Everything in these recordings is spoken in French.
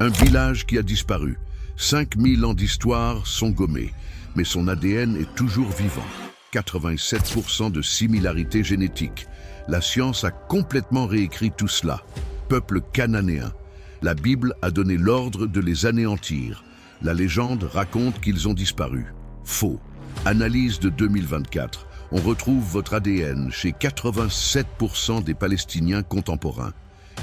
Un village qui a disparu. 5000 ans d'histoire sont gommés, mais son ADN est toujours vivant. 87% de similarité génétique. La science a complètement réécrit tout cela. Peuple cananéen. La Bible a donné l'ordre de les anéantir. La légende raconte qu'ils ont disparu. Faux. Analyse de 2024. On retrouve votre ADN chez 87% des Palestiniens contemporains.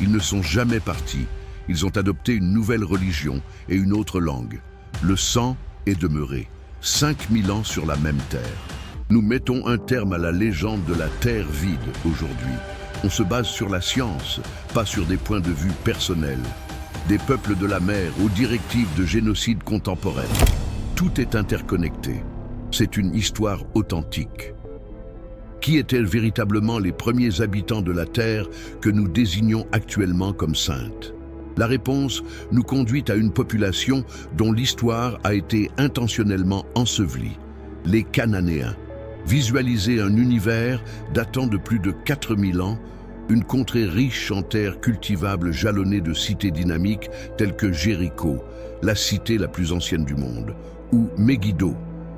Ils ne sont jamais partis. Ils ont adopté une nouvelle religion et une autre langue. Le sang est demeuré. 5000 ans sur la même terre. Nous mettons un terme à la légende de la terre vide aujourd'hui. On se base sur la science, pas sur des points de vue personnels. Des peuples de la mer aux directives de génocide contemporaine. Tout est interconnecté. C'est une histoire authentique. Qui étaient véritablement les premiers habitants de la Terre que nous désignons actuellement comme sainte? La réponse nous conduit à une population dont l'histoire a été intentionnellement ensevelie. Les Cananéens. Visualiser un univers datant de plus de 4000 ans, une contrée riche en terres cultivables jalonnée de cités dynamiques telles que Jéricho, la cité la plus ancienne du monde, ou Megiddo,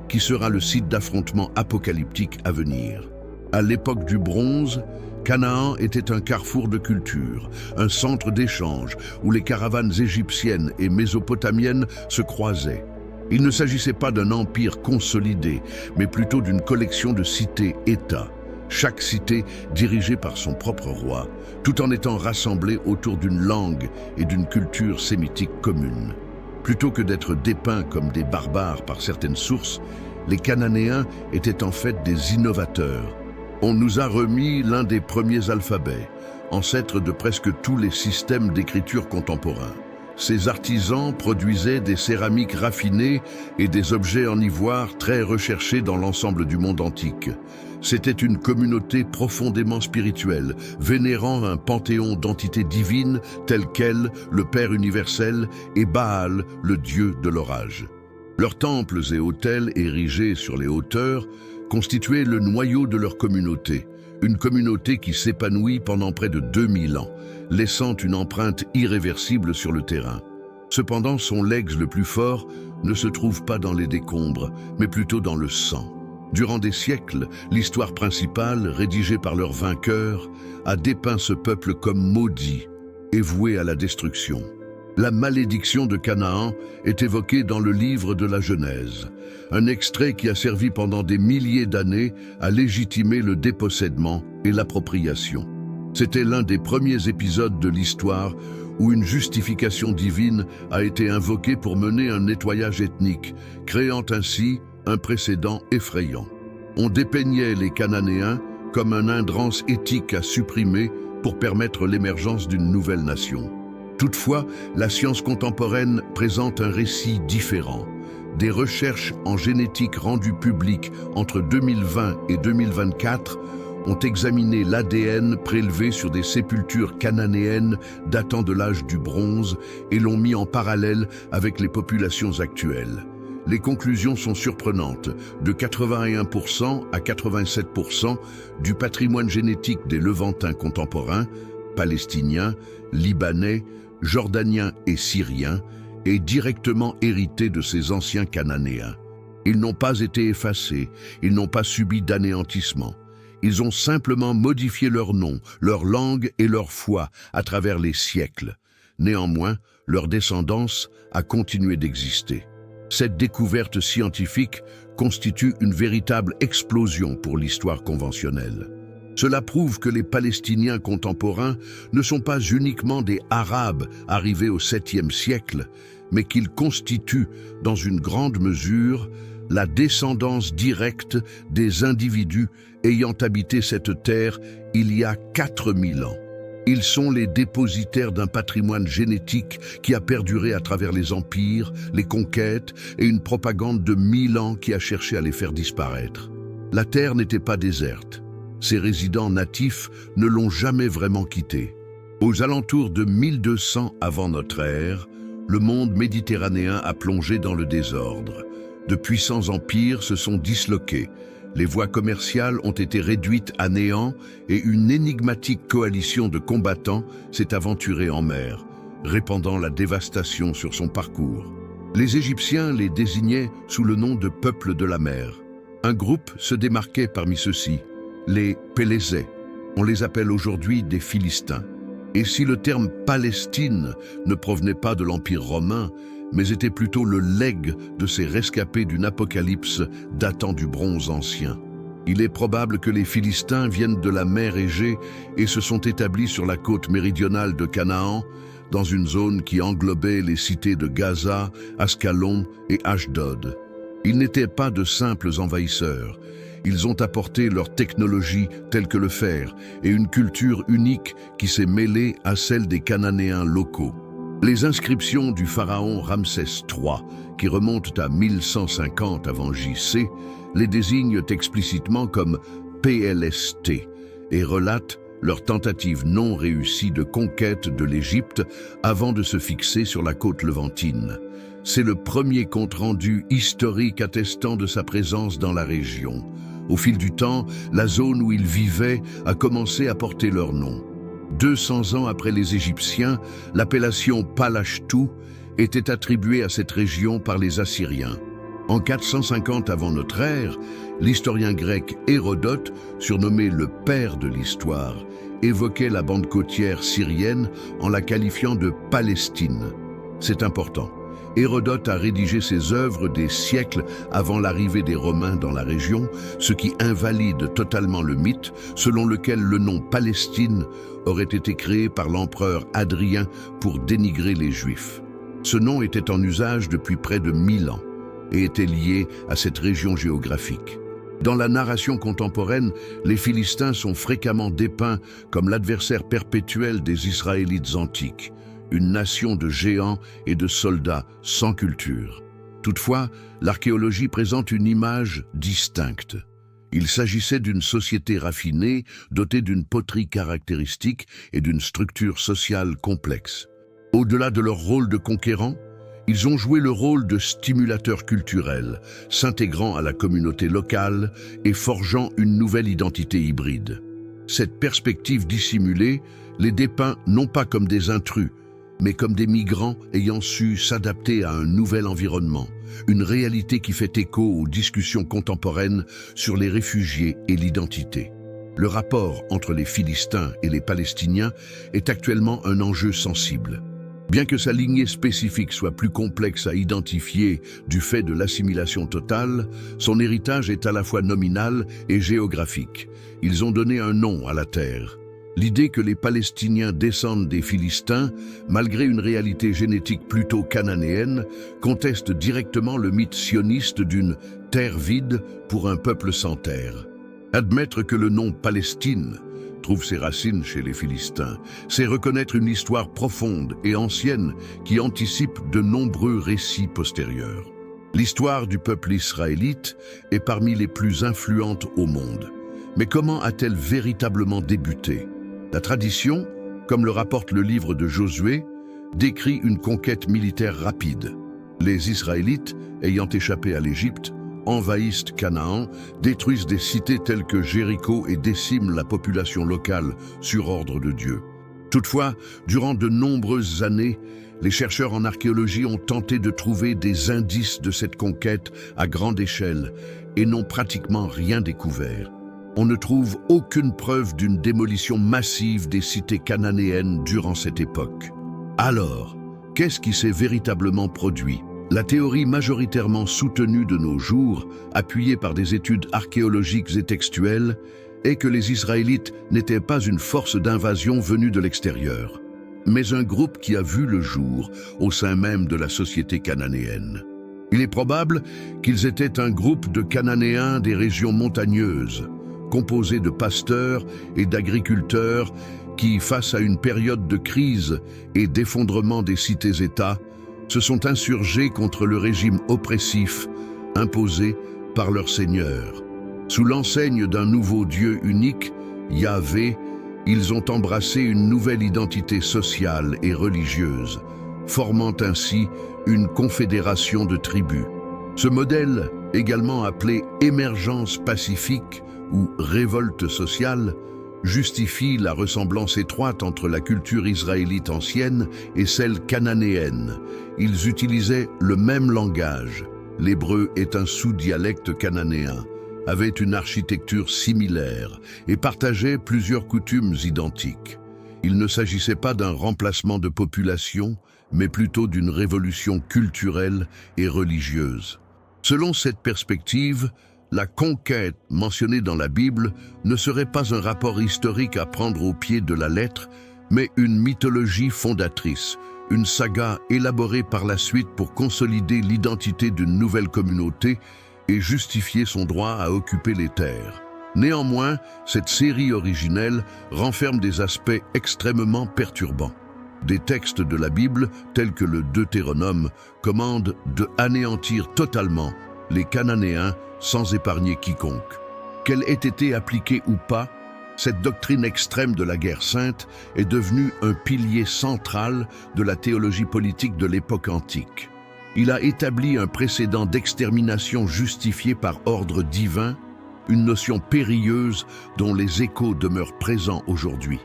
qui sera le site d'affrontement apocalyptique à venir. À l'époque du bronze, Canaan était un carrefour de culture, un centre d'échange où les caravanes égyptiennes et mésopotamiennes se croisaient. Il ne s'agissait pas d'un empire consolidé, mais plutôt d'une collection de cités-États, chaque cité dirigée par son propre roi, tout en étant rassemblée autour d'une langue et d'une culture sémitique commune. Plutôt que d'être dépeints comme des barbares par certaines sources, les Cananéens étaient en fait des innovateurs. On nous a remis l'un des premiers alphabets, ancêtre de presque tous les systèmes d'écriture contemporains. Ces artisans produisaient des céramiques raffinées et des objets en ivoire très recherchés dans l'ensemble du monde antique. C'était une communauté profondément spirituelle, vénérant un panthéon d'entités divines telles qu'El, le Père universel, et Baal, le dieu de l'orage. Leurs temples et autels érigés sur les hauteurs constituaient le noyau de leur communauté, une communauté qui s'épanouit pendant près de 2000 ans, laissant une empreinte irréversible sur le terrain. Cependant, son legs le plus fort ne se trouve pas dans les décombres, mais plutôt dans le sang. Durant des siècles, l'histoire principale, rédigée par leurs vainqueurs, a dépeint ce peuple comme maudit et voué à la destruction. La malédiction de Canaan est évoquée dans le livre de la Genèse, un extrait qui a servi pendant des milliers d'années à légitimer le dépossédement et l'appropriation. C'était l'un des premiers épisodes de l'histoire où une justification divine a été invoquée pour mener un nettoyage ethnique, créant ainsi un précédent effrayant. On dépeignait les Cananéens comme un hindrance éthique à supprimer pour permettre l'émergence d'une nouvelle nation. Toutefois, la science contemporaine présente un récit différent. Des recherches en génétique rendues publiques entre 2020 et 2024 ont examiné l'ADN prélevé sur des sépultures cananéennes datant de l'âge du bronze et l'ont mis en parallèle avec les populations actuelles. Les conclusions sont surprenantes. De 81% à 87% du patrimoine génétique des Levantins contemporains, palestiniens, libanais, jordaniens et syriens, est directement hérité de ces anciens Cananéens. Ils n'ont pas été effacés, ils n'ont pas subi d'anéantissement. Ils ont simplement modifié leur nom, leur langue et leur foi à travers les siècles. Néanmoins, leur descendance a continué d'exister. Cette découverte scientifique constitue une véritable explosion pour l'histoire conventionnelle. Cela prouve que les Palestiniens contemporains ne sont pas uniquement des Arabes arrivés au 7e siècle, mais qu'ils constituent, dans une grande mesure, la descendance directe des individus ayant habité cette terre il y a 4000 ans. Ils sont les dépositaires d'un patrimoine génétique qui a perduré à travers les empires, les conquêtes et une propagande de 1000 ans qui a cherché à les faire disparaître. La terre n'était pas déserte. Ses résidents natifs ne l'ont jamais vraiment quittée. Aux alentours de 1200 avant notre ère, le monde méditerranéen a plongé dans le désordre. De puissants empires se sont disloqués. Les voies commerciales ont été réduites à néant et une énigmatique coalition de combattants s'est aventurée en mer. répandant la dévastation sur son parcours. Les Égyptiens les désignaient sous le nom de peuple de la mer. Un groupe se démarquait parmi ceux-ci, les Pélésais. On les appelle aujourd'hui des Philistins. Et si le terme Palestine ne provenait pas de l'Empire romain, mais était plutôt le legs de ces rescapés d'une apocalypse datant du bronze ancien. Il est probable que les Philistins viennent de la mer Égée et se sont établis sur la côte méridionale de Canaan, dans une zone qui englobait les cités de Gaza, Ascalon et Ashdod. Ils n'étaient pas de simples envahisseurs. Ils ont apporté leur technologie telle que le fer et une culture unique qui s'est mêlée à celle des Cananéens locaux. Les inscriptions du pharaon Ramsès III, qui remontent à 1150 avant JC, les désignent explicitement comme PLST et relatent leur tentative non réussie de conquête de l'Égypte avant de se fixer sur la côte levantine. C'est le premier compte-rendu historique attestant de sa présence dans la région. Au fil du temps, la zone où ils vivaient a commencé à porter leur nom. 200 ans après les Égyptiens, l'appellation Palachtou était attribuée à cette région par les Assyriens. En 450 avant notre ère, l'historien grec Hérodote, surnommé le père de l'histoire, évoquait la bande côtière syrienne en la qualifiant de Palestine. C'est important. Hérodote a rédigé ses œuvres des siècles avant l'arrivée des Romains dans la région, ce qui invalide totalement le mythe selon lequel le nom Palestine aurait été créé par l'empereur Hadrien pour dénigrer les Juifs. Ce nom était en usage depuis près de 1000 ans et était lié à cette région géographique. Dans la narration contemporaine, les Philistins sont fréquemment dépeints comme l'adversaire perpétuel des Israélites antiques, une nation de géants et de soldats sans culture. Toutefois, l'archéologie présente une image distincte. Il s'agissait d'une société raffinée, dotée d'une poterie caractéristique et d'une structure sociale complexe. Au-delà de leur rôle de conquérants, ils ont joué le rôle de stimulateurs culturels, s'intégrant à la communauté locale et forgeant une nouvelle identité hybride. Cette perspective dissimulée les dépeint non pas comme des intrus, mais comme des migrants ayant su s'adapter à un nouvel environnement, une réalité qui fait écho aux discussions contemporaines sur les réfugiés et l'identité. Le rapport entre les Philistins et les Palestiniens est actuellement un enjeu sensible. Bien que sa lignée spécifique soit plus complexe à identifier du fait de l'assimilation totale, son héritage est à la fois nominal et géographique. Ils ont donné un nom à la terre. L'idée que les Palestiniens descendent des Philistins, malgré une réalité génétique plutôt cananéenne, conteste directement le mythe sioniste d'une terre vide pour un peuple sans terre. Admettre que le nom Palestine trouve ses racines chez les Philistins, c'est reconnaître une histoire profonde et ancienne qui anticipe de nombreux récits postérieurs. L'histoire du peuple israélite est parmi les plus influentes au monde. Mais comment a-t-elle véritablement débuté ? La tradition, comme le rapporte le livre de Josué, décrit une conquête militaire rapide. Les Israélites, ayant échappé à l'Égypte, envahissent Canaan, détruisent des cités telles que Jéricho et déciment la population locale sur ordre de Dieu. Toutefois, durant de nombreuses années, les chercheurs en archéologie ont tenté de trouver des indices de cette conquête à grande échelle et n'ont pratiquement rien découvert. On ne trouve aucune preuve d'une démolition massive des cités cananéennes durant cette époque. Alors, qu'est-ce qui s'est véritablement produit ? La théorie majoritairement soutenue de nos jours, appuyée par des études archéologiques et textuelles, est que les Israélites n'étaient pas une force d'invasion venue de l'extérieur, mais un groupe qui a vu le jour au sein même de la société cananéenne. Il est probable qu'ils étaient un groupe de Cananéens des régions montagneuses, composé de pasteurs et d'agriculteurs qui, face à une période de crise et d'effondrement des cités-États, se sont insurgés contre le régime oppressif imposé par leur Seigneur. Sous l'enseigne d'un nouveau Dieu unique, Yahvé, ils ont embrassé une nouvelle identité sociale et religieuse, formant ainsi une confédération de tribus. Ce modèle, également appelé émergence pacifique ou révolte sociale, justifient la ressemblance étroite entre la culture israélite ancienne et celle cananéenne. Ils utilisaient le même langage. L'hébreu est un sous-dialecte cananéen, avait une architecture similaire et partageait plusieurs coutumes identiques. Il ne s'agissait pas d'un remplacement de population, mais plutôt d'une révolution culturelle et religieuse. Selon cette perspective, la conquête mentionnée dans la Bible ne serait pas un rapport historique à prendre au pied de la lettre, mais une mythologie fondatrice, une saga élaborée par la suite pour consolider l'identité d'une nouvelle communauté et justifier son droit à occuper les terres. Néanmoins, cette série originelle renferme des aspects extrêmement perturbants. Des textes de la Bible, tels que le Deutéronome, commandent de anéantir totalement les Cananéens sans épargner quiconque. Qu'elle ait été appliquée ou pas, cette doctrine extrême de la guerre sainte est devenue un pilier central de la théologie politique de l'époque antique. Il a établi un précédent d'extermination justifié par ordre divin, une notion périlleuse dont les échos demeurent présents aujourd'hui,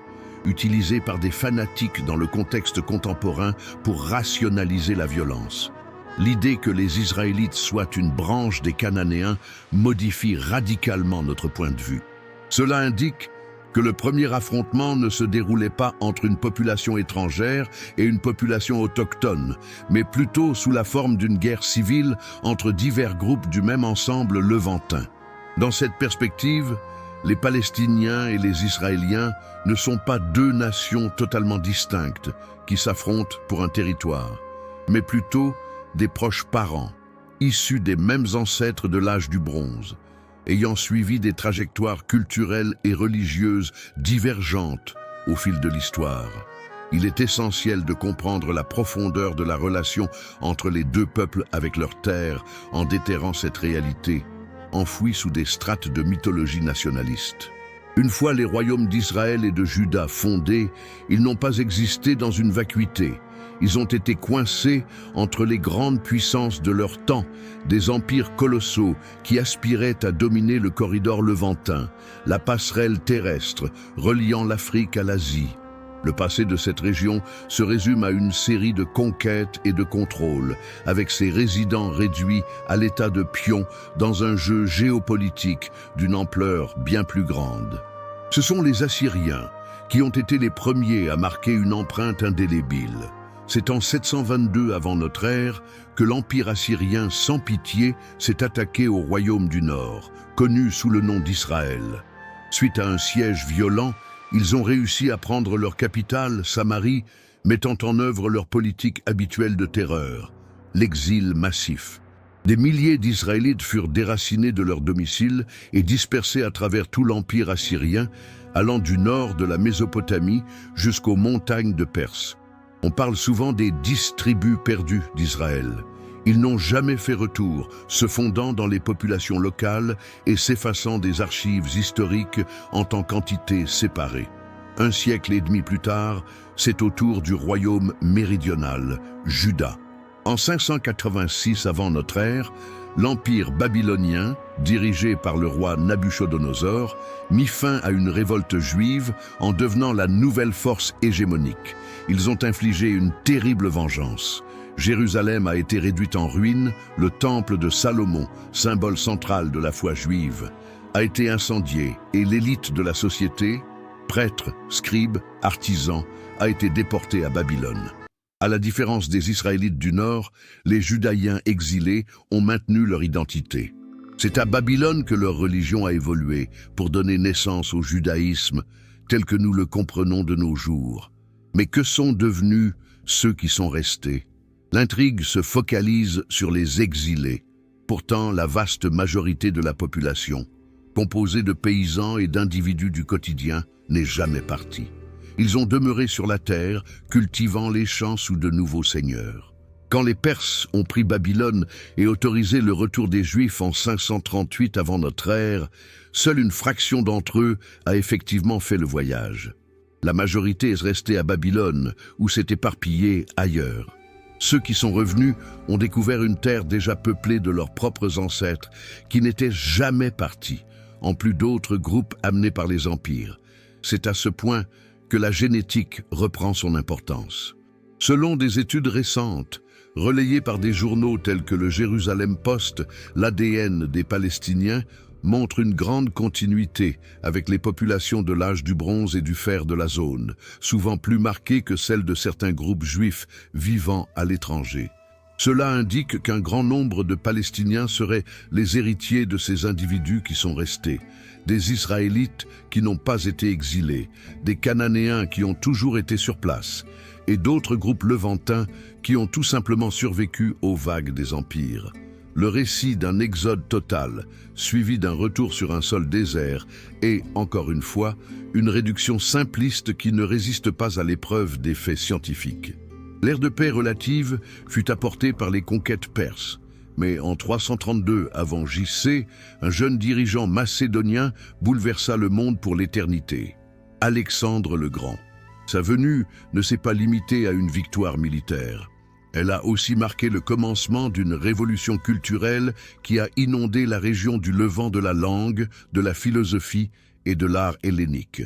utilisée par des fanatiques dans le contexte contemporain pour rationaliser la violence. L'idée que les Israélites soient une branche des Cananéens modifie radicalement notre point de vue. Cela indique que le premier affrontement ne se déroulait pas entre une population étrangère et une population autochtone, mais plutôt sous la forme d'une guerre civile entre divers groupes du même ensemble levantin. Dans cette perspective, les Palestiniens et les Israéliens ne sont pas deux nations totalement distinctes qui s'affrontent pour un territoire, mais plutôt des proches parents, issus des mêmes ancêtres de l'âge du bronze, ayant suivi des trajectoires culturelles et religieuses divergentes au fil de l'histoire. Il est essentiel de comprendre la profondeur de la relation entre les deux peuples avec leurs terres en déterrant cette réalité, enfouie sous des strates de mythologie nationaliste. Une fois les royaumes d'Israël et de Juda fondés, ils n'ont pas existé dans une vacuité. Ils ont été coincés entre les grandes puissances de leur temps, des empires colossaux qui aspiraient à dominer le corridor levantin, la passerelle terrestre reliant l'Afrique à l'Asie. Le passé de cette région se résume à une série de conquêtes et de contrôles, avec ses résidents réduits à l'état de pions dans un jeu géopolitique d'une ampleur bien plus grande. Ce sont les Assyriens qui ont été les premiers à marquer une empreinte indélébile. C'est en 722 avant notre ère que l'Empire assyrien sans pitié s'est attaqué au royaume du Nord, connu sous le nom d'Israël. Suite à un siège violent, ils ont réussi à prendre leur capitale, Samarie, mettant en œuvre leur politique habituelle de terreur, l'exil massif. Des milliers d'Israélites furent déracinés de leur domicile et dispersés à travers tout l'Empire assyrien, allant du nord de la Mésopotamie jusqu'aux montagnes de Perse. On parle souvent des 10 tribus perdues d'Israël. Ils n'ont jamais fait retour, se fondant dans les populations locales et s'effaçant des archives historiques en tant qu'entités séparées. Un siècle et demi plus tard, c'est au tour du royaume méridional, Juda. En 586 avant notre ère, l'Empire babylonien, dirigé par le roi Nabuchodonosor, mit fin à une révolte juive en devenant la nouvelle force hégémonique. Ils ont infligé une terrible vengeance. Jérusalem a été réduite en ruines, le temple de Salomon, symbole central de la foi juive, a été incendié et l'élite de la société, prêtres, scribes, artisans, a été déportée à Babylone. À la différence des Israélites du Nord, les Judaïens exilés ont maintenu leur identité. C'est à Babylone que leur religion a évolué pour donner naissance au judaïsme tel que nous le comprenons de nos jours. Mais que sont devenus ceux qui sont restés? L'intrigue se focalise sur les exilés. Pourtant, la vaste majorité de la population, composée de paysans et d'individus du quotidien, n'est jamais partie. Ils ont demeuré sur la terre, cultivant les champs sous de nouveaux seigneurs. Quand les Perses ont pris Babylone et autorisé le retour des Juifs en 538 avant notre ère, seule une fraction d'entre eux a effectivement fait le voyage. La majorité est restée à Babylone, ou s'est éparpillée ailleurs. Ceux qui sont revenus ont découvert une terre déjà peuplée de leurs propres ancêtres, qui n'étaient jamais partis, en plus d'autres groupes amenés par les empires. C'est à ce point que la génétique reprend son importance. Selon des études récentes, relayées par des journaux tels que le Jérusalem Post, l'ADN des Palestiniens montre une grande continuité avec les populations de l'âge du bronze et du fer de la zone, souvent plus marquée que celle de certains groupes juifs vivant à l'étranger. Cela indique qu'un grand nombre de Palestiniens seraient les héritiers de ces individus qui sont restés, des Israélites qui n'ont pas été exilés, des Cananéens qui ont toujours été sur place, et d'autres groupes levantins qui ont tout simplement survécu aux vagues des empires. Le récit d'un exode total, suivi d'un retour sur un sol désert, est, encore une fois, une réduction simpliste qui ne résiste pas à l'épreuve des faits scientifiques. L'ère de paix relative fut apportée par les conquêtes perses, mais en 332 avant J.C., un jeune dirigeant macédonien bouleversa le monde pour l'éternité, Alexandre le Grand. Sa venue ne s'est pas limitée à une victoire militaire. Elle a aussi marqué le commencement d'une révolution culturelle qui a inondé la région du Levant de la langue, de la philosophie et de l'art hellénique.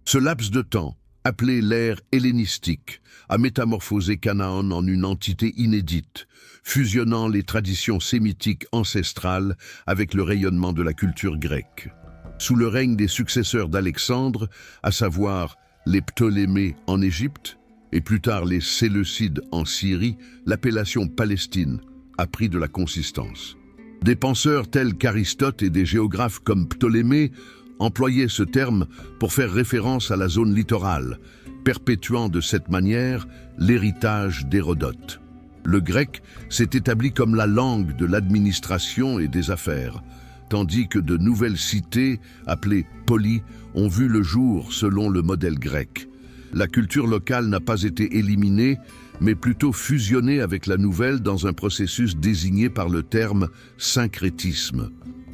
Ce laps de temps, appelé l'ère hellénistique, a métamorphosé Canaan en une entité inédite, fusionnant les traditions sémitiques ancestrales avec le rayonnement de la culture grecque. Sous le règne des successeurs d'Alexandre, à savoir les Ptolémées en Égypte, et plus tard les Séleucides en Syrie, l'appellation Palestine a pris de la consistance. Des penseurs tels qu'Aristote et des géographes comme Ptolémée employaient ce terme pour faire référence à la zone littorale, perpétuant de cette manière l'héritage d'Hérodote. Le grec s'est établi comme la langue de l'administration et des affaires, tandis que de nouvelles cités, appelées polies, ont vu le jour selon le modèle grec. La culture locale n'a pas été éliminée, mais plutôt fusionnée avec la nouvelle dans un processus désigné par le terme syncrétisme.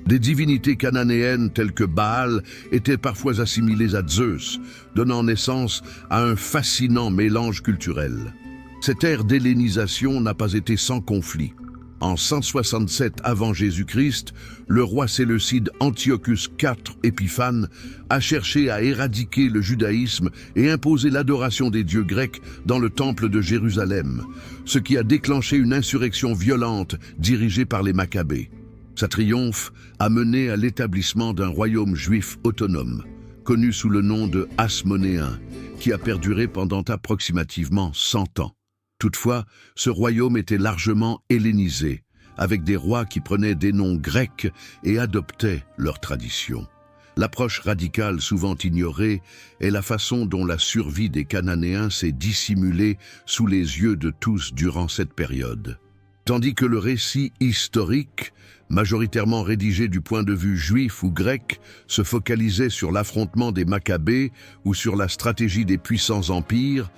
Des divinités cananéennes telles que Baal étaient parfois assimilées à Zeus, donnant naissance à un fascinant mélange culturel. Cette ère d'hellénisation n'a pas été sans conflit. En 167 avant Jésus-Christ, le roi séleucide Antiochus IV Épiphane a cherché à éradiquer le judaïsme et imposer l'adoration des dieux grecs dans le temple de Jérusalem, ce qui a déclenché une insurrection violente dirigée par les Maccabées. Sa triomphe a mené à l'établissement d'un royaume juif autonome, connu sous le nom de Hasmonéen, qui a perduré pendant approximativement 100 ans. Toutefois, ce royaume était largement hellénisé, avec des rois qui prenaient des noms grecs et adoptaient leurs traditions. L'approche radicale souvent ignorée est la façon dont la survie des Cananéens s'est dissimulée sous les yeux de tous durant cette période. Tandis que le récit historique, majoritairement rédigé du point de vue juif ou grec, se focalisait sur l'affrontement des Maccabées ou sur la stratégie des puissants empires,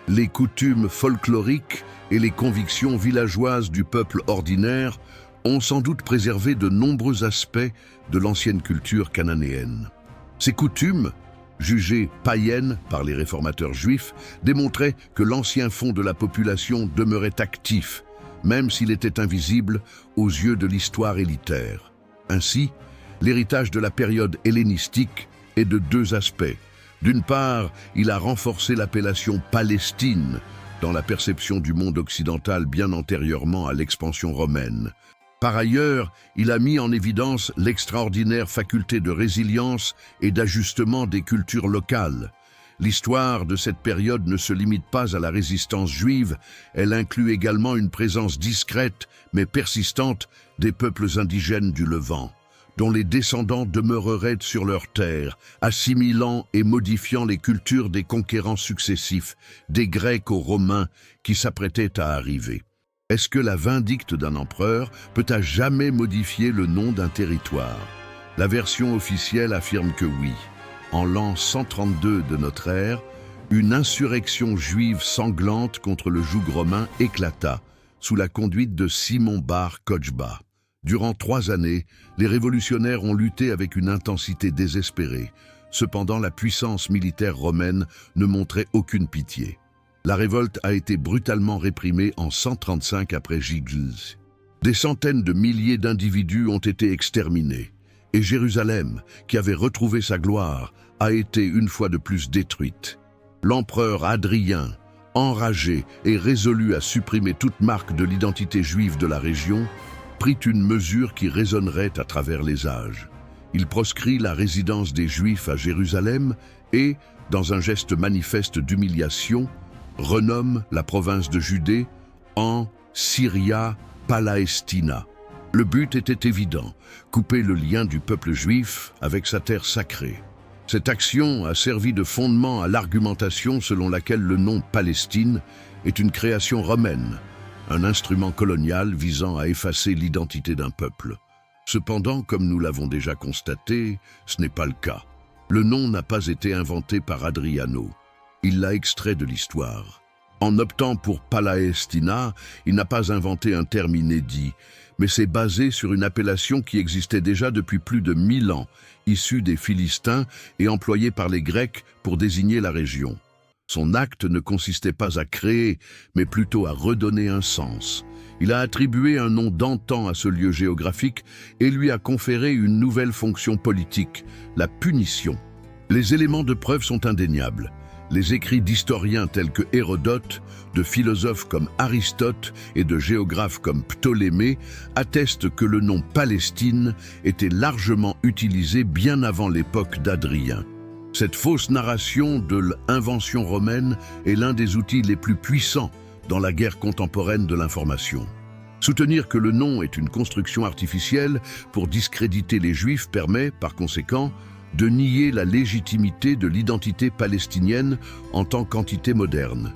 les coutumes folkloriques et les convictions villageoises du peuple ordinaire ont sans doute préservé de nombreux aspects de l'ancienne culture cananéenne. Ces coutumes, jugées païennes par les réformateurs juifs, démontraient que l'ancien fond de la population demeurait actif, même s'il était invisible aux yeux de l'histoire élitaire. Ainsi, l'héritage de la période hellénistique est de deux aspects. D'une part, il a renforcé l'appellation Palestine dans la perception du monde occidental bien antérieurement à l'expansion romaine. Par ailleurs, il a mis en évidence l'extraordinaire faculté de résilience et d'ajustement des cultures locales. L'histoire de cette période ne se limite pas à la résistance juive, elle inclut également une présence discrète mais persistante des peuples indigènes du Levant, dont les descendants demeureraient sur leurs terres, assimilant et modifiant les cultures des conquérants successifs, des Grecs aux Romains qui s'apprêtaient à arriver. Est-ce que la vindicte d'un empereur peut à jamais modifier le nom d'un territoire? La version officielle affirme que oui. En l'an 132 de notre ère, une insurrection juive sanglante contre le joug romain éclata, sous la conduite de Simon Bar Kokhba. Durant 3 années, les révolutionnaires ont lutté avec une intensité désespérée. Cependant, la puissance militaire romaine ne montrait aucune pitié. La révolte a été brutalement réprimée en 135 après J.G. Des centaines de milliers d'individus ont été exterminés. Et Jérusalem, qui avait retrouvé sa gloire, a été une fois de plus détruite. L'empereur Hadrien, enragé et résolu à supprimer toute marque de l'identité juive de la région, prit une mesure qui résonnerait à travers les âges. Il proscrit la résidence des Juifs à Jérusalem et, dans un geste manifeste d'humiliation, renomme la province de Judée en Syria Palaestina. Le but était évident, couper le lien du peuple juif avec sa terre sacrée. Cette action a servi de fondement à l'argumentation selon laquelle le nom Palestine est une création romaine, un instrument colonial visant à effacer l'identité d'un peuple. Cependant, comme nous l'avons déjà constaté, ce n'est pas le cas. Le nom n'a pas été inventé par Adriano. Il l'a extrait de l'histoire. En optant pour Palaestina, il n'a pas inventé un terme inédit, mais s'est basé sur une appellation qui existait déjà depuis plus de 1000 ans, issue des Philistins et employée par les Grecs pour désigner la région. Son acte ne consistait pas à créer, mais plutôt à redonner un sens. Il a attribué un nom d'antan à ce lieu géographique et lui a conféré une nouvelle fonction politique, la punition. Les éléments de preuve sont indéniables. Les écrits d'historiens tels que Hérodote, de philosophes comme Aristote et de géographes comme Ptolémée attestent que le nom Palestine était largement utilisé bien avant l'époque d'Adrien. Cette fausse narration de l'invention romaine est l'un des outils les plus puissants dans la guerre contemporaine de l'information. Soutenir que le nom est une construction artificielle pour discréditer les Juifs permet, par conséquent, de nier la légitimité de l'identité palestinienne en tant qu'entité moderne.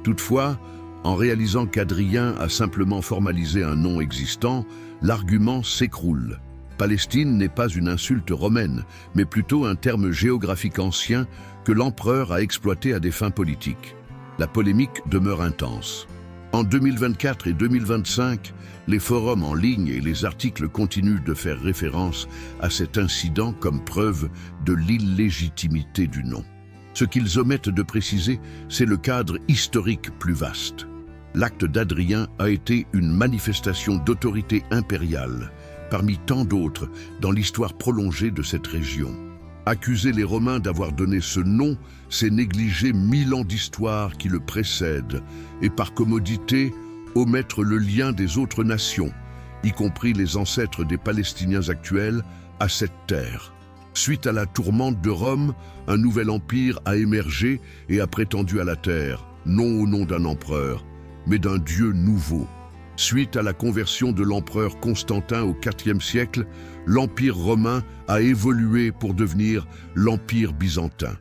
Toutefois, en réalisant qu'Adrien a simplement formalisé un nom existant, l'argument s'écroule. Palestine n'est pas une insulte romaine, mais plutôt un terme géographique ancien que l'empereur a exploité à des fins politiques. La polémique demeure intense. En 2024 et 2025, les forums en ligne et les articles continuent de faire référence à cet incident comme preuve de l'illégitimité du nom. Ce qu'ils omettent de préciser, c'est le cadre historique plus vaste. L'acte d'Adrien a été une manifestation d'autorité impériale, parmi tant d'autres dans l'histoire prolongée de cette région. Accuser les Romains d'avoir donné ce nom, c'est négliger 1000 ans d'histoire qui le précèdent et par commodité, omettre le lien des autres nations, y compris les ancêtres des Palestiniens actuels, à cette terre. Suite à la tourmente de Rome, un nouvel empire a émergé et a prétendu à la terre, non au nom d'un empereur, mais d'un dieu nouveau. Suite à la conversion de l'empereur Constantin au IVe siècle, l'Empire romain a évolué pour devenir l'Empire byzantin.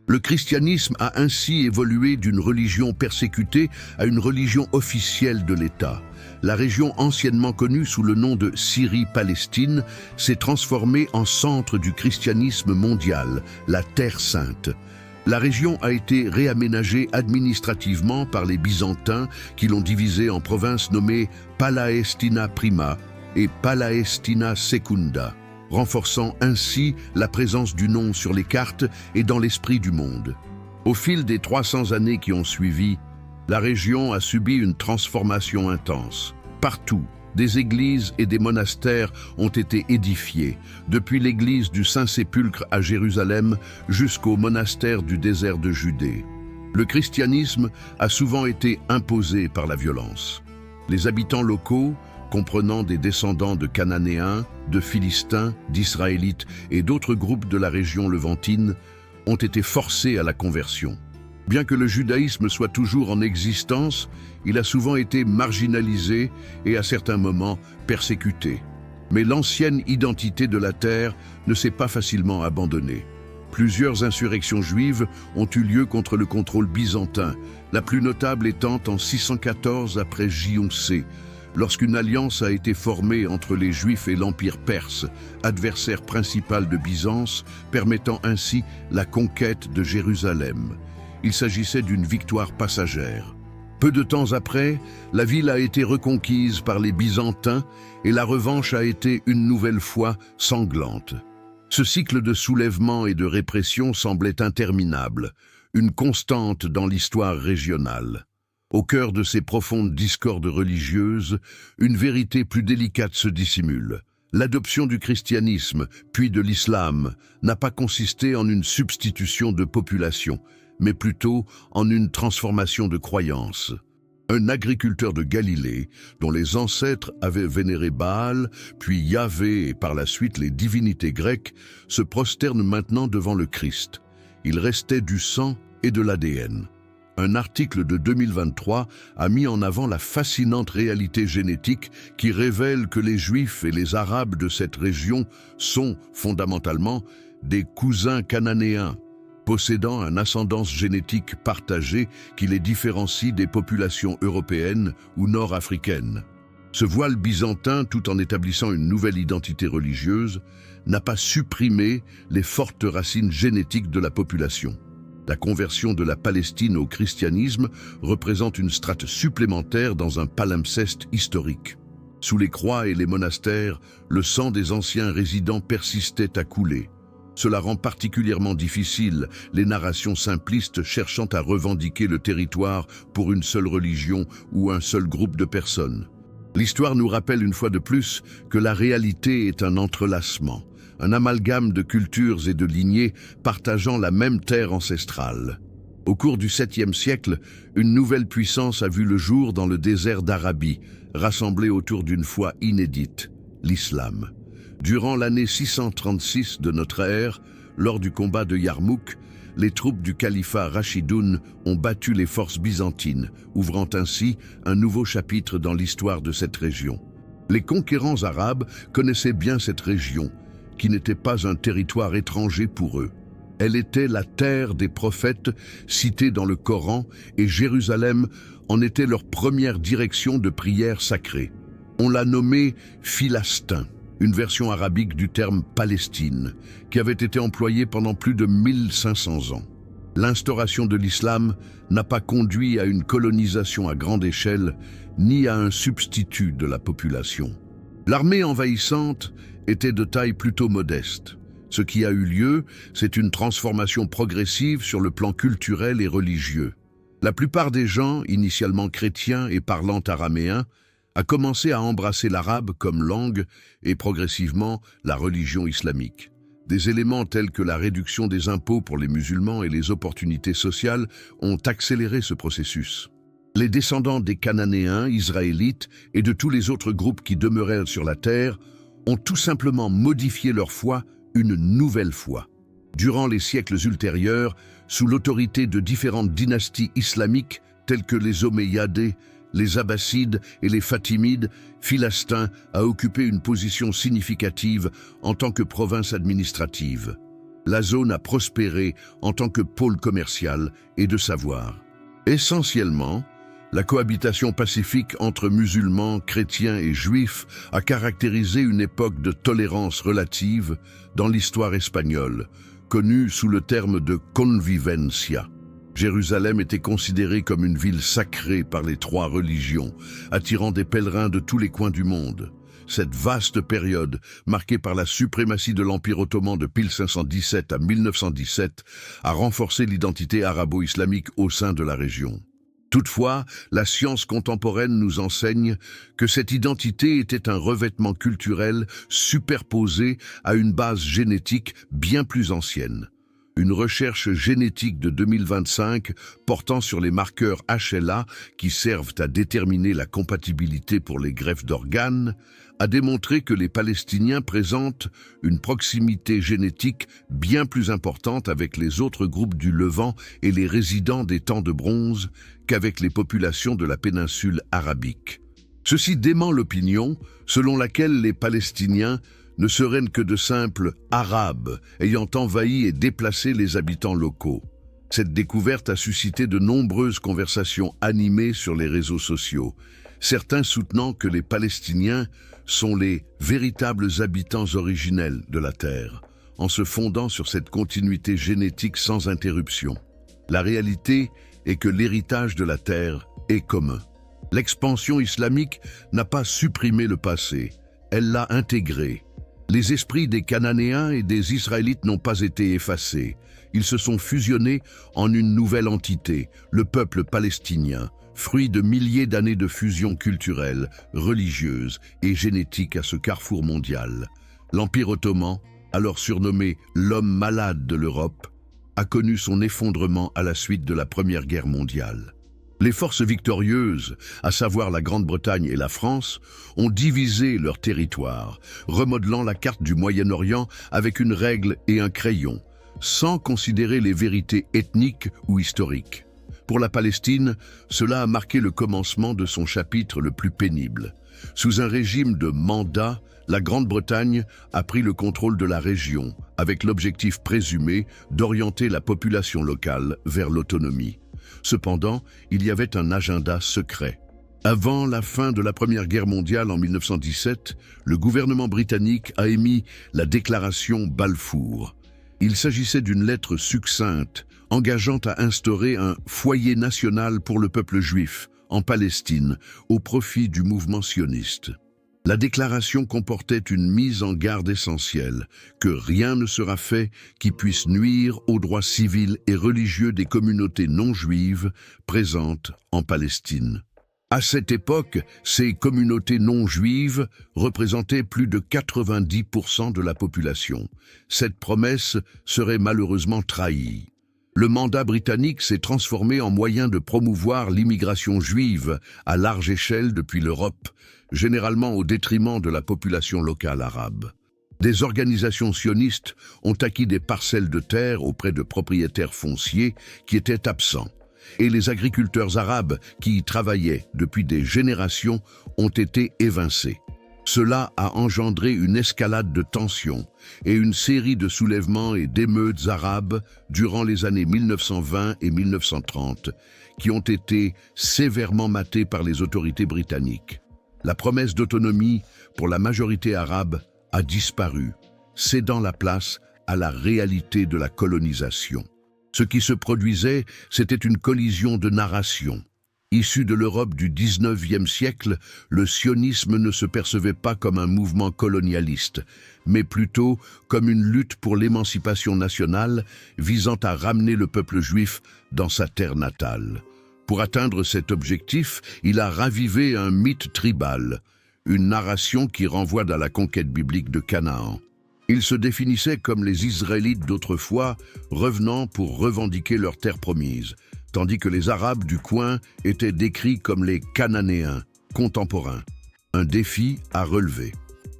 Le christianisme a ainsi évolué d'une religion persécutée à une religion officielle de l'État. La région anciennement connue sous le nom de Syrie-Palestine s'est transformée en centre du christianisme mondial, la Terre Sainte. La région a été réaménagée administrativement par les Byzantins qui l'ont divisée en provinces nommées Palaestina Prima et Palaestina Secunda, renforçant ainsi la présence du nom sur les cartes et dans l'esprit du monde. Au fil des 300 années qui ont suivi, la région a subi une transformation intense. Partout, des églises et des monastères ont été édifiés, depuis l'église du Saint-Sépulcre à Jérusalem jusqu'au monastère du désert de Judée. Le christianisme a souvent été imposé par la violence. Les habitants locaux, comprenant des descendants de Cananéens, de Philistins, d'Israélites et d'autres groupes de la région levantine, ont été forcés à la conversion. Bien que le judaïsme soit toujours en existence, il a souvent été marginalisé et à certains moments persécuté. Mais l'ancienne identité de la terre ne s'est pas facilement abandonnée. Plusieurs insurrections juives ont eu lieu contre le contrôle byzantin, la plus notable étant en 614 après J.C., lorsqu'une alliance a été formée entre les Juifs et l'Empire perse, adversaire principal de Byzance, permettant ainsi la conquête de Jérusalem. Il s'agissait d'une victoire passagère. Peu de temps après, la ville a été reconquise par les Byzantins et la revanche a été une nouvelle fois sanglante. Ce cycle de soulèvement et de répression semblait interminable, une constante dans l'histoire régionale. Au cœur de ces profondes discordes religieuses, une vérité plus délicate se dissimule. L'adoption du christianisme, puis de l'islam, n'a pas consisté en une substitution de population, mais plutôt en une transformation de croyances. Un agriculteur de Galilée, dont les ancêtres avaient vénéré Baal, puis Yahvé et par la suite les divinités grecques, se prosterne maintenant devant le Christ. Il restait du sang et de l'ADN. Un article de 2023 a mis en avant la fascinante réalité génétique qui révèle que les Juifs et les Arabes de cette région sont, fondamentalement, des cousins cananéens, possédant une ascendance génétique partagée qui les différencie des populations européennes ou nord-africaines. Ce voile byzantin, tout en établissant une nouvelle identité religieuse, n'a pas supprimé les fortes racines génétiques de la population. La conversion de la Palestine au christianisme représente une strate supplémentaire dans un palimpseste historique. Sous les croix et les monastères, le sang des anciens résidents persistait à couler. Cela rend particulièrement difficile les narrations simplistes cherchant à revendiquer le territoire pour une seule religion ou un seul groupe de personnes. L'histoire nous rappelle une fois de plus que la réalité est un entrelacement, un amalgame de cultures et de lignées partageant la même terre ancestrale. Au cours du 7e siècle, une nouvelle puissance a vu le jour dans le désert d'Arabie, rassemblée autour d'une foi inédite, l'islam. Durant l'année 636 de notre ère, lors du combat de Yarmouk, les troupes du califat Rachidoun ont battu les forces byzantines, ouvrant ainsi un nouveau chapitre dans l'histoire de cette région. Les conquérants arabes connaissaient bien cette région, qui n'était pas un territoire étranger pour eux. Elle était la terre des prophètes cités dans le Coran et Jérusalem en était leur première direction de prière sacrée. On l'a nommée Philastin, une version arabique du terme Palestine, qui avait été employée pendant plus de 1500 ans. L'instauration de l'islam n'a pas conduit à une colonisation à grande échelle, ni à un substitut de la population. L'armée envahissante était de taille plutôt modeste. Ce qui a eu lieu, c'est une transformation progressive sur le plan culturel et religieux. La plupart des gens, initialement chrétiens et parlant araméen, a commencé à embrasser l'arabe comme langue et progressivement la religion islamique. Des éléments tels que la réduction des impôts pour les musulmans et les opportunités sociales ont accéléré ce processus. Les descendants des Cananéens, Israélites et de tous les autres groupes qui demeuraient sur la terre ont tout simplement modifié leur foi une nouvelle foi. Durant les siècles ultérieurs, sous l'autorité de différentes dynasties islamiques telles que les Omeyyades, les Abbassides et les Fatimides, Philastin a occupé une position significative en tant que province administrative. La zone a prospéré en tant que pôle commercial et de savoir. Essentiellement, la cohabitation pacifique entre musulmans, chrétiens et juifs a caractérisé une époque de tolérance relative dans l'histoire espagnole, connue sous le terme de convivencia. Jérusalem était considérée comme une ville sacrée par les trois religions, attirant des pèlerins de tous les coins du monde. Cette vaste période, marquée par la suprématie de l'Empire ottoman de 1517 à 1917, a renforcé l'identité arabo-islamique au sein de la région. Toutefois, la science contemporaine nous enseigne que cette identité était un revêtement culturel superposé à une base génétique bien plus ancienne. Une recherche génétique de 2025 portant sur les marqueurs HLA qui servent à déterminer la compatibilité pour les greffes d'organes a démontré que les Palestiniens présentent une proximité génétique bien plus importante avec les autres groupes du Levant et les résidents des temps de bronze qu'avec les populations de la péninsule arabique. Ceci dément l'opinion selon laquelle les Palestiniens ne seraient que de simples Arabes ayant envahi et déplacé les habitants locaux. Cette découverte a suscité de nombreuses conversations animées sur les réseaux sociaux, certains soutenant que les Palestiniens sont les véritables habitants originels de la Terre, en se fondant sur cette continuité génétique sans interruption. La réalité est que l'héritage de la Terre est commun. L'expansion islamique n'a pas supprimé le passé, elle l'a intégré. Les esprits des Cananéens et des Israélites n'ont pas été effacés. Ils se sont fusionnés en une nouvelle entité, le peuple palestinien, fruit de milliers d'années de fusion culturelle, religieuse et génétique à ce carrefour mondial. L'Empire ottoman, alors surnommé l'homme malade de l'Europe, a connu son effondrement à la suite de la Première Guerre mondiale. Les forces victorieuses, à savoir la Grande-Bretagne et la France, ont divisé leur territoire, remodelant la carte du Moyen-Orient avec une règle et un crayon, sans considérer les vérités ethniques ou historiques. Pour la Palestine, cela a marqué le commencement de son chapitre le plus pénible. Sous un régime de mandat, la Grande-Bretagne a pris le contrôle de la région, avec l'objectif présumé d'orienter la population locale vers l'autonomie. Cependant, il y avait un agenda secret. Avant la fin de la Première Guerre mondiale en 1917, le gouvernement britannique a émis la déclaration Balfour. Il s'agissait d'une lettre succincte, engageant à instaurer un foyer national pour le peuple juif, en Palestine, au profit du mouvement sioniste. La déclaration comportait une mise en garde essentielle, que rien ne sera fait qui puisse nuire aux droits civils et religieux des communautés non juives présentes en Palestine. À cette époque, ces communautés non juives représentaient plus de 90% de la population. Cette promesse serait malheureusement trahie. Le mandat britannique s'est transformé en moyen de promouvoir l'immigration juive à large échelle depuis l'Europe, généralement au détriment de la population locale arabe. Des organisations sionistes ont acquis des parcelles de terre auprès de propriétaires fonciers qui étaient absents, et les agriculteurs arabes qui y travaillaient depuis des générations ont été évincés. Cela a engendré une escalade de tensions et une série de soulèvements et d'émeutes arabes durant les années 1920 et 1930, qui ont été sévèrement matées par les autorités britanniques. La promesse d'autonomie pour la majorité arabe a disparu, cédant la place à la réalité de la colonisation. Ce qui se produisait, c'était une collision de narrations. Issu de l'Europe du XIXe siècle, le sionisme ne se percevait pas comme un mouvement colonialiste, mais plutôt comme une lutte pour l'émancipation nationale visant à ramener le peuple juif dans sa terre natale. Pour atteindre cet objectif, il a ravivé un mythe tribal, une narration qui renvoie à la conquête biblique de Canaan. Ils se définissaient comme les Israélites d'autrefois, revenant pour revendiquer leur terre promise, tandis que les Arabes du coin étaient décrits comme les Cananéens, contemporains. Un défi à relever.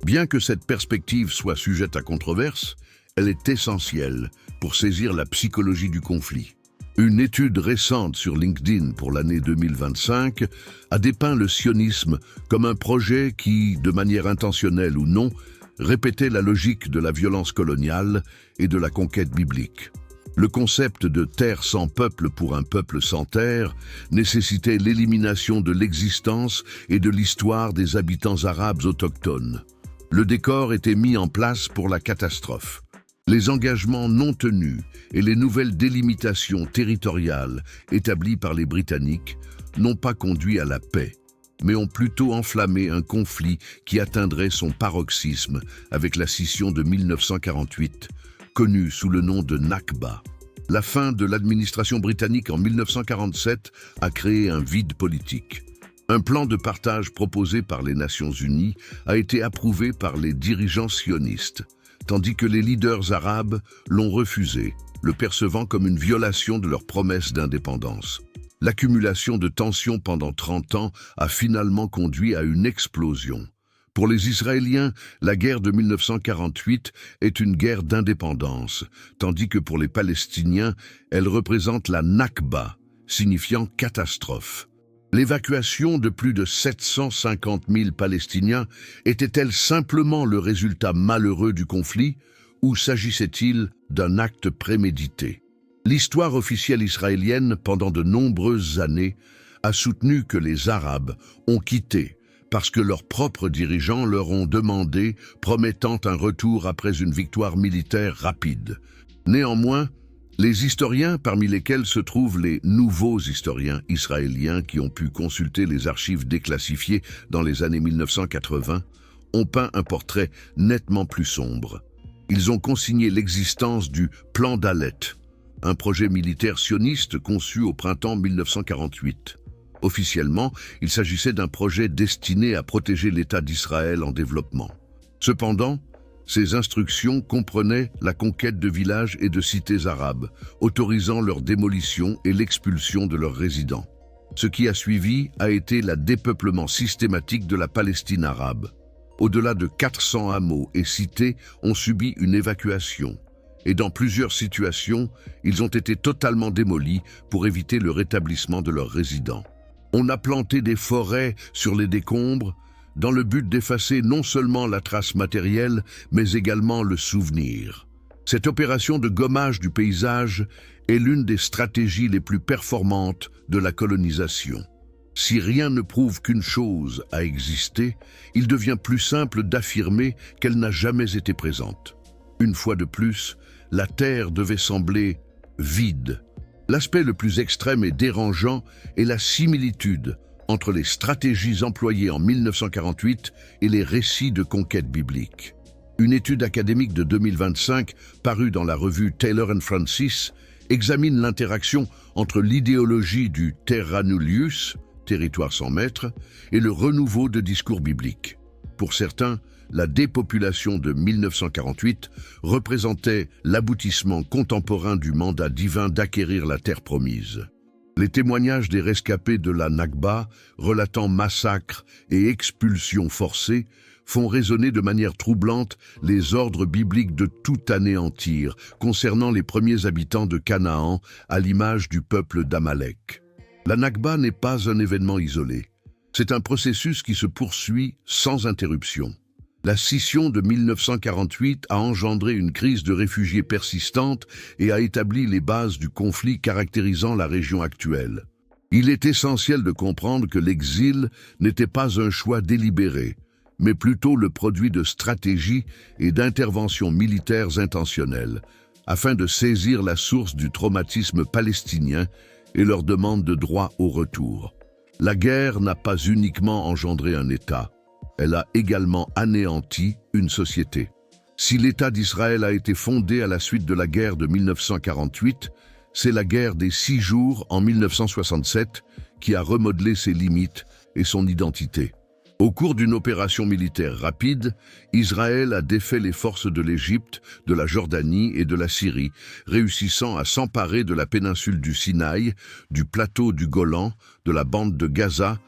Bien que cette perspective soit sujette à controverse, elle est essentielle pour saisir la psychologie du conflit. Une étude récente sur LinkedIn pour l'année 2025 a dépeint le sionisme comme un projet qui, de manière intentionnelle ou non, répétait la logique de la violence coloniale et de la conquête biblique. Le concept de terre sans peuple pour un peuple sans terre nécessitait l'élimination de l'existence et de l'histoire des habitants arabes autochtones. Le décor était mis en place pour la catastrophe. Les engagements non tenus et les nouvelles délimitations territoriales établies par les Britanniques n'ont pas conduit à la paix, mais ont plutôt enflammé un conflit qui atteindrait son paroxysme avec la scission de 1948, connue sous le nom de Nakba. La fin de l'administration britannique en 1947 a créé un vide politique. Un plan de partage proposé par les Nations Unies a été approuvé par les dirigeants sionistes, tandis que les leaders arabes l'ont refusé, le percevant comme une violation de leur promesse d'indépendance. L'accumulation de tensions pendant 30 ans a finalement conduit à une explosion. Pour les Israéliens, la guerre de 1948 est une guerre d'indépendance, tandis que pour les Palestiniens, elle représente la Nakba, signifiant catastrophe. L'évacuation de plus de 750 000 Palestiniens était-elle simplement le résultat malheureux du conflit, ou s'agissait-il d'un acte prémédité? L'histoire officielle israélienne, pendant de nombreuses années, a soutenu que les Arabes ont quitté parce que leurs propres dirigeants leur ont demandé, promettant un retour après une victoire militaire rapide. Néanmoins, les historiens, parmi lesquels se trouvent les nouveaux historiens israéliens qui ont pu consulter les archives déclassifiées dans les années 1980, ont peint un portrait nettement plus sombre. Ils ont consigné l'existence du plan d'Alet, un projet militaire sioniste conçu au printemps 1948. Officiellement, il s'agissait d'un projet destiné à protéger l'État d'Israël en développement. Cependant, ces instructions comprenaient la conquête de villages et de cités arabes, autorisant leur démolition et l'expulsion de leurs résidents. Ce qui a suivi a été le dépeuplement systématique de la Palestine arabe. Au-delà de 400 hameaux et cités ont subi une évacuation, et dans plusieurs situations, ils ont été totalement démolis pour éviter le rétablissement de leurs résidents. On a planté des forêts sur les décombres, dans le but d'effacer non seulement la trace matérielle, mais également le souvenir. Cette opération de gommage du paysage est l'une des stratégies les plus performantes de la colonisation. Si rien ne prouve qu'une chose a existé, il devient plus simple d'affirmer qu'elle n'a jamais été présente. Une fois de plus, la Terre devait sembler vide. L'aspect le plus extrême et dérangeant est la similitude entre les stratégies employées en 1948 et les récits de conquête biblique. Une étude académique de 2025, parue dans la revue Taylor & Francis, examine l'interaction entre l'idéologie du terra nullius, territoire sans maître, et le renouveau de discours bibliques. Pour certains, la dépopulation de 1948 représentait l'aboutissement contemporain du mandat divin d'acquérir la terre promise. Les témoignages des rescapés de la Nakba, relatant massacres et expulsions forcées, font résonner de manière troublante les ordres bibliques de tout anéantir concernant les premiers habitants de Canaan, à l'image du peuple d'Amalek. La Nakba n'est pas un événement isolé. C'est un processus qui se poursuit sans interruption. La scission de 1948 a engendré une crise de réfugiés persistante et a établi les bases du conflit caractérisant la région actuelle. Il est essentiel de comprendre que l'exil n'était pas un choix délibéré, mais plutôt le produit de stratégies et d'interventions militaires intentionnelles, afin de saisir la source du traumatisme palestinien et leur demande de droit au retour. La guerre n'a pas uniquement engendré un État, elle a également anéanti une société. Si l'État d'Israël a été fondé à la suite de la guerre de 1948, c'est la guerre des 6 jours en 1967 qui a remodelé ses limites et son identité. Au cours d'une opération militaire rapide, Israël a défait les forces de l'Égypte, de la Jordanie et de la Syrie, réussissant à s'emparer de la péninsule du Sinaï, du plateau du Golan, de la bande de Gaza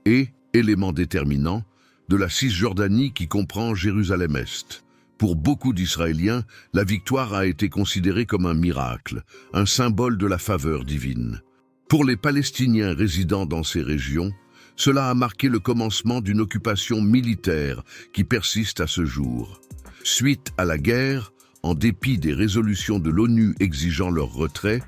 et, élément déterminant, de la Cisjordanie qui comprend Jérusalem-Est. Pour beaucoup d'Israéliens, la victoire a été considérée comme un miracle, un symbole de la faveur divine. Pour les Palestiniens résidant dans ces régions, cela a marqué le commencement d'une occupation militaire qui persiste à ce jour. Suite à la guerre, en dépit des résolutions de l'ONU exigeant leur retrait,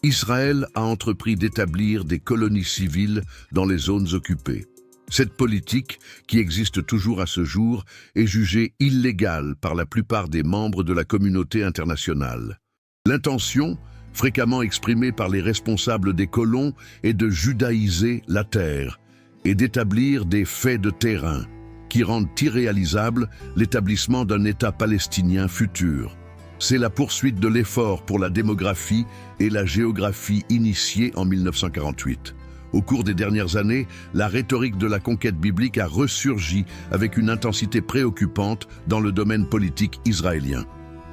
Israël a entrepris d'établir des colonies civiles dans les zones occupées. Cette politique, qui existe toujours à ce jour, est jugée illégale par la plupart des membres de la communauté internationale. L'intention, fréquemment exprimée par les responsables des colons, est de judaïser la terre et d'établir des faits de terrain qui rendent irréalisable l'établissement d'un État palestinien futur. C'est la poursuite de l'effort pour la démographie et la géographie initiée en 1948. Au cours des dernières années, la rhétorique de la conquête biblique a ressurgi avec une intensité préoccupante dans le domaine politique israélien.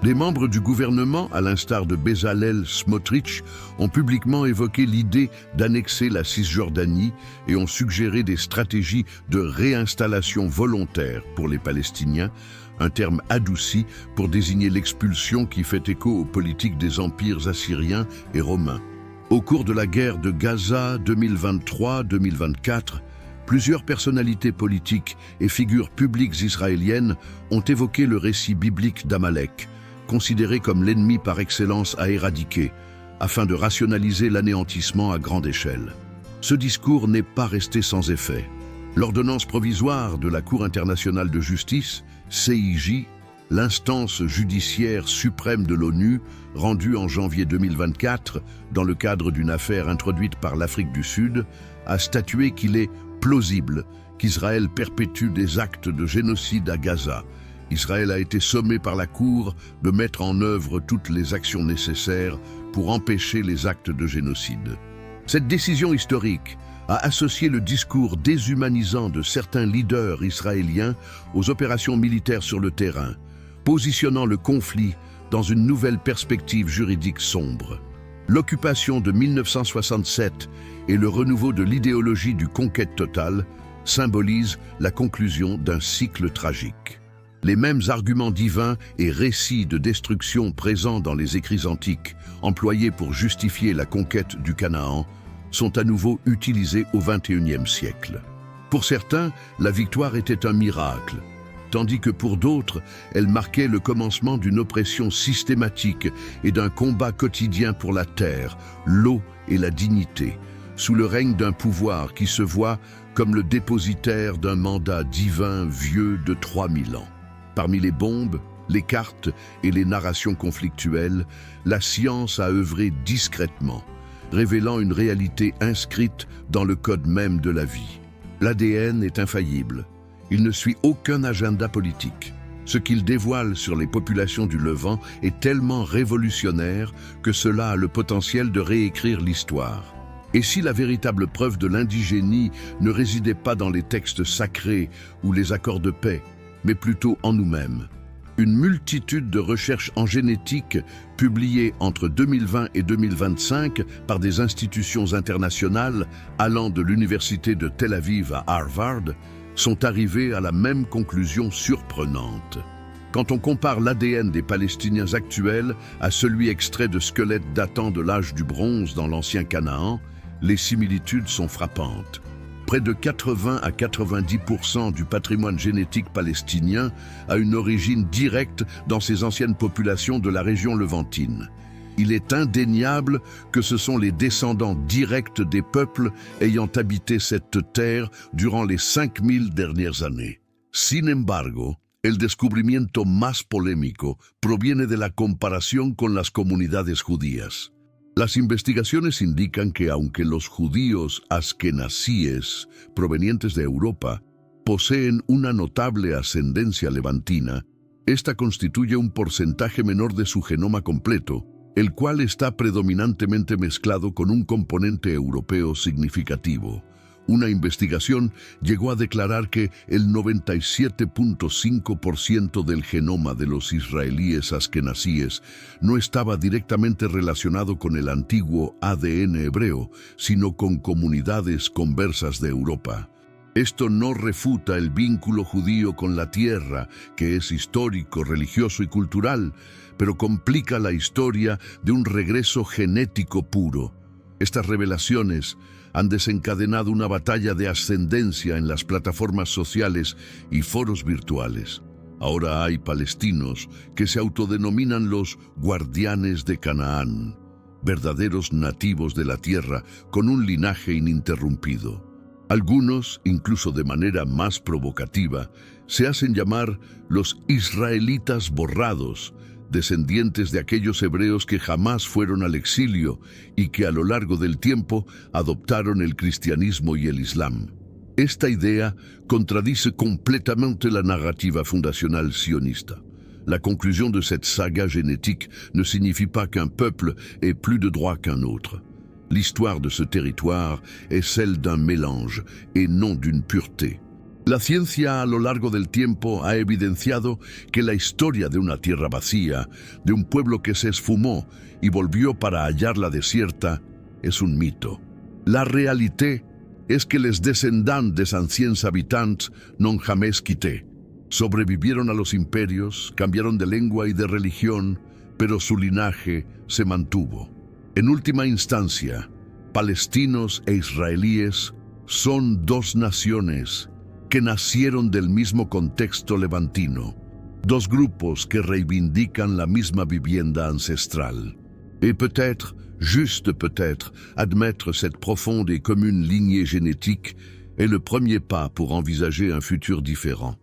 Des membres du gouvernement, à l'instar de Bezalel Smotrich, ont publiquement évoqué l'idée d'annexer la Cisjordanie et ont suggéré des stratégies de réinstallation volontaire pour les Palestiniens, un terme adouci pour désigner l'expulsion qui fait écho aux politiques des empires assyriens et romains. Au cours de la guerre de Gaza 2023-2024, plusieurs personnalités politiques et figures publiques israéliennes ont évoqué le récit biblique d'Amalek, considéré comme l'ennemi par excellence à éradiquer, afin de rationaliser l'anéantissement à grande échelle. Ce discours n'est pas resté sans effet. L'ordonnance provisoire de la Cour internationale de justice, CIJ, l'instance judiciaire suprême de l'ONU, rendue en janvier 2024 dans le cadre d'une affaire introduite par l'Afrique du Sud, a statué qu'il est plausible qu'Israël perpétue des actes de génocide à Gaza. Israël a été sommé par la Cour de mettre en œuvre toutes les actions nécessaires pour empêcher les actes de génocide. Cette décision historique a associé le discours déshumanisant de certains leaders israéliens aux opérations militaires sur le terrain, positionnant le conflit dans une nouvelle perspective juridique sombre. L'occupation de 1967 et le renouveau de l'idéologie du conquête totale symbolisent la conclusion d'un cycle tragique. Les mêmes arguments divins et récits de destruction présents dans les écrits antiques, employés pour justifier la conquête du Canaan, sont à nouveau utilisés au XXIe siècle. Pour certains, la victoire était un miracle, tandis que pour d'autres, elle marquait le commencement d'une oppression systématique et d'un combat quotidien pour la terre, l'eau et la dignité, sous le règne d'un pouvoir qui se voit comme le dépositaire d'un mandat divin vieux de 3000 ans. Parmi les bombes, les cartes et les narrations conflictuelles, la science a œuvré discrètement, révélant une réalité inscrite dans le code même de la vie. L'ADN est infaillible. Il ne suit aucun agenda politique. Ce qu'il dévoile sur les populations du Levant est tellement révolutionnaire que cela a le potentiel de réécrire l'histoire. Et si la véritable preuve de l'indigénie ne résidait pas dans les textes sacrés ou les accords de paix, mais plutôt en nous-mêmes? Une multitude de recherches en génétique publiées entre 2020 et 2025 par des institutions internationales allant de l'université de Tel Aviv à Harvard sont arrivées à la même conclusion surprenante. Quand on compare l'ADN des Palestiniens actuels à celui extrait de squelettes datant de l'âge du bronze dans l'ancien Canaan, les similitudes sont frappantes. Près de 80 à 90% du patrimoine génétique palestinien a une origine directe dans ces anciennes populations de la région levantine. Il est indéniable que ce sont les descendants directs des peuples ayant habité cette terre durant les 5000 dernières années. Sin embargo, el descubrimiento más polémico proviene de la comparación con las comunidades judías. Las investigaciones indican que aunque los judíos askenazíes provenientes de Europa poseen una notable ascendencia levantina, esta constituye un porcentaje menor de su genoma completo, el cual está predominantemente mezclado con un componente europeo significativo. Una investigación llegó a declarar que el 97.5% del genoma de los israelíes askenazíes no estaba directamente relacionado con el antiguo ADN hebreo, sino con comunidades conversas de Europa. Esto no refuta el vínculo judío con la tierra, que es histórico, religioso y cultural, pero complica la historia de un regreso genético puro. Estas revelaciones han desencadenado una batalla de ascendencia en las plataformas sociales y foros virtuales. Ahora hay palestinos que se autodenominan los guardianes de Canaán, verdaderos nativos de la tierra con un linaje ininterrumpido. Algunos, incluso de manera más provocativa, se hacen llamar los israelitas borrados, descendientes de aquellos hebreos que jamás fueron al exilio y que a lo largo del tiempo adoptaron el cristianismo y el islam. Esta idea contradice completamente la narrativa fundacional sionista. La conclusion de cette saga génétique ne signifie pas qu'un peuple ait plus de droits qu'un autre. L'histoire de ce territoire est celle d'un mélange et non d'une pureté. La ciencia a lo largo del tiempo ha evidenciado que la historia de una tierra vacía, de un pueblo que se esfumó y volvió para hallarla desierta, es un mito. La réalité es que les descendants des anciens habitants n'ont jamais quitté. Sobrevivieron a los imperios, cambiaron de lengua y de religión, pero su linaje se mantuvo. En última instancia, palestinos e israelíes son dos naciones que nacieron del mismo contexto levantino, dos grupos que reivindican la misma vivienda ancestral. Et peut-être, juste peut-être, admettre cette profonde et commune lignée génétique est le premier pas pour envisager un futur différent.